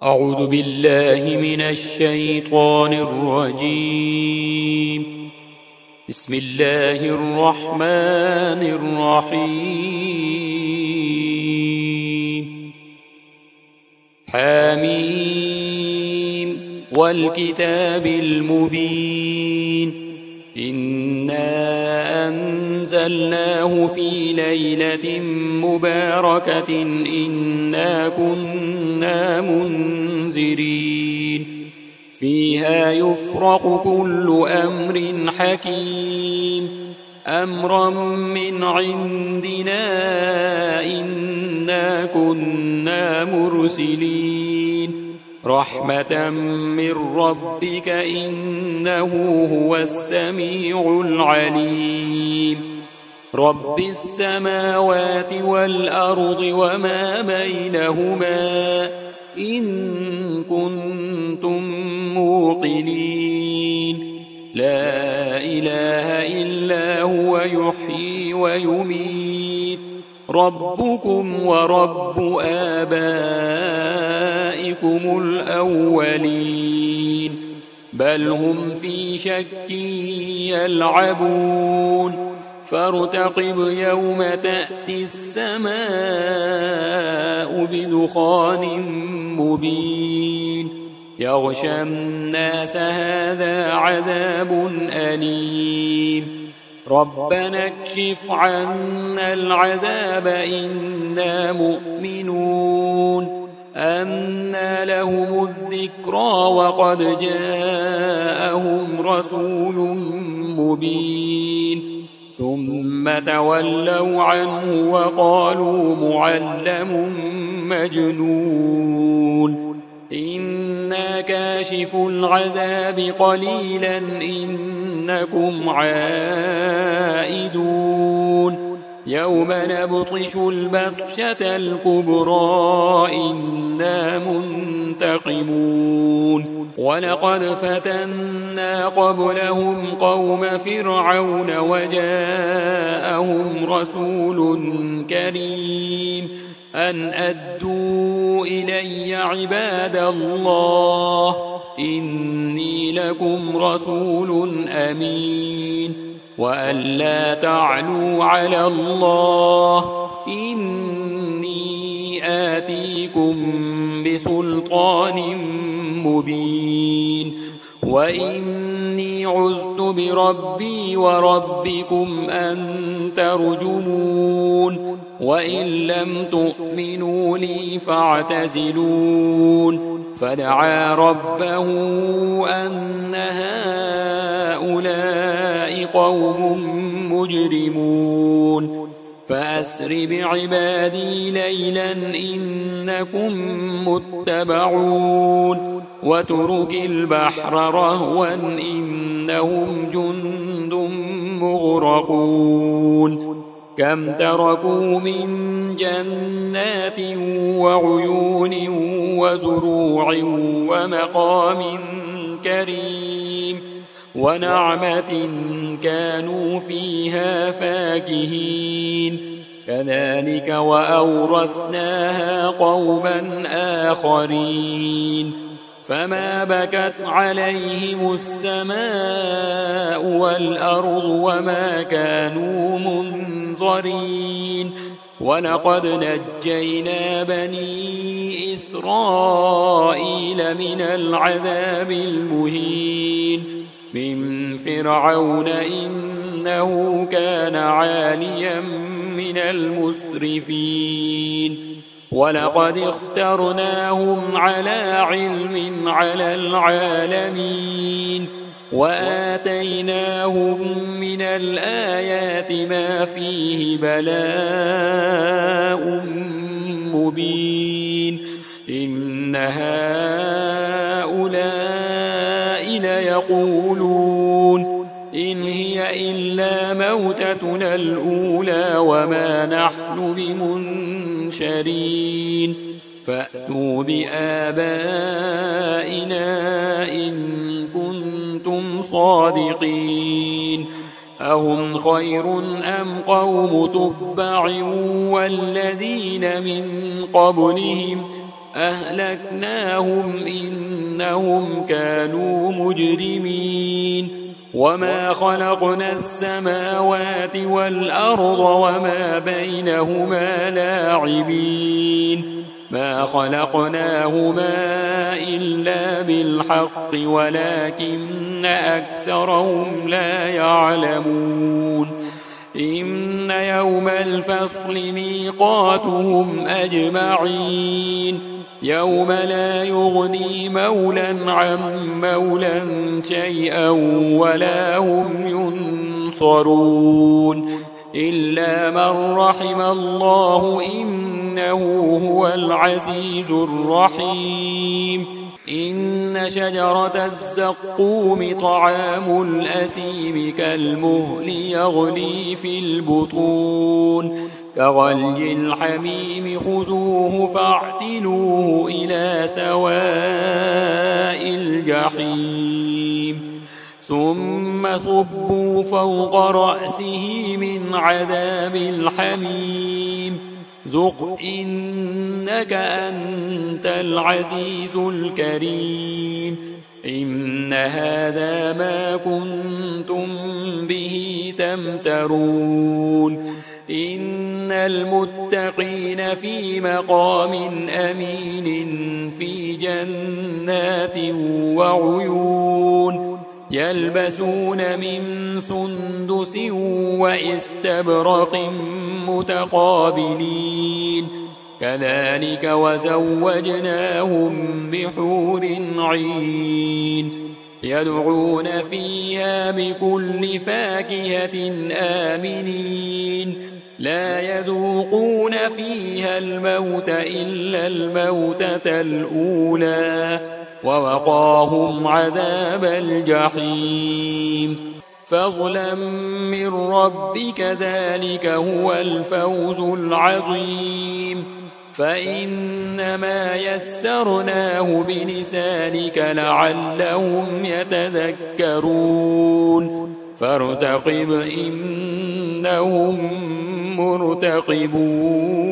أعوذ بالله من الشيطان الرجيم. بسم الله الرحمن الرحيم. حميم والكتاب المبين. إنا أنزلناه في ليلة مباركة إنا كنا منذرين فيها يفرق كل أمر حكيم أمرا من عندنا إنا كنا مرسلين رحمة من ربك إنه هو السميع العليم رب السماوات والأرض وما بينهما إن كنتم موقنين لا إله إلا هو يحيي ويميت ربكم ورب آبائكم الأولين بل هم في شك يلعبون فارتقب يوم تأتي السماء بدخان مبين يغشى الناس هذا عذاب أليم ربنا اكشف عنا العذاب إنا مؤمنون أنى لهم الذكرى وقد جاءهم رسول مبين ثم تولوا عنه وقالوا معلم مجنون إنا كاشف العذاب قليلا إنكم عائدون يوم نبطش البطشة الكبرى إنا منتقمون ولقد فتنا قبلهم قوم فرعون وجاءهم رسول كريم أن أدوا إلي عباد الله إني لكم رسول أمين وأن لا تعلوا على الله إني آتيكم بسلطان مبين وإني عذت بربي وربكم أن ترجمون وإن لم تؤمنوا لي فاعتزلون فدعا ربه أن هؤلاء قوم مجرمون فأسر بعبادي ليلا إنكم متبعون واترك البحر رهوا إنهم جند مغرقون كم تركوا من جنات وعيون وزروع ومقام كريم ونعمة كانوا فيها فاكهين كذلك وأورثناها قوما آخرين فما بكت عليهم السماء والأرض وما كانوا منظرين ولقد نجينا بني إسرائيل من العذاب المهين من فرعون إنه كان عاليا من المسرفين ولقد اخترناهم على علم على العالمين وآتيناهم من الآيات ما فيه بلاء مبين إن هؤلاء ليقولون إن هي إلا موتتنا الأولى وما نحن بمنشرين فأتوا بآبائنا إن كنتم صادقين أهم خير أم قوم تبع والذين من قبلهم أهلكناهم إنهم كانوا مجرمين وما خلقنا السماوات والأرض وما بينهما لاعبين ما خلقناهما إلا بالحق ولكن أكثرهم لا يعلمون إن يوم الفصل ميقاتهم أجمعين يوم لا يغني مولا عن مولا شيئا ولا هم ينصرون إلا من رحم الله إنه هو العزيز الرحيم إن شجرة الزقوم طعام الأثيم كالمهل يغلي في البطون كغلي الحميم خذوه فاعتلوه إلى سواء الجحيم ثم صبوا فوق رأسه من عذاب الحميم ذق إنك أنت العزيز الكريم إن هذا ما كنتم به تمترون إن المتقين في مقام أمين في جنات وعيون يلبسون من سندس وإستبرق متقابلين كذلك وزوجناهم بحور عين يدعون فيها بكل فاكهة آمنين لا يذوقون فيها الموت إلا الموتة الأولى ووقاهم عذاب الجحيم فضلا من ربك ذلك هو الفوز العظيم فإنما يسرناه بلسانك لعلهم يتذكرون فارتقب إنهم مرتقبون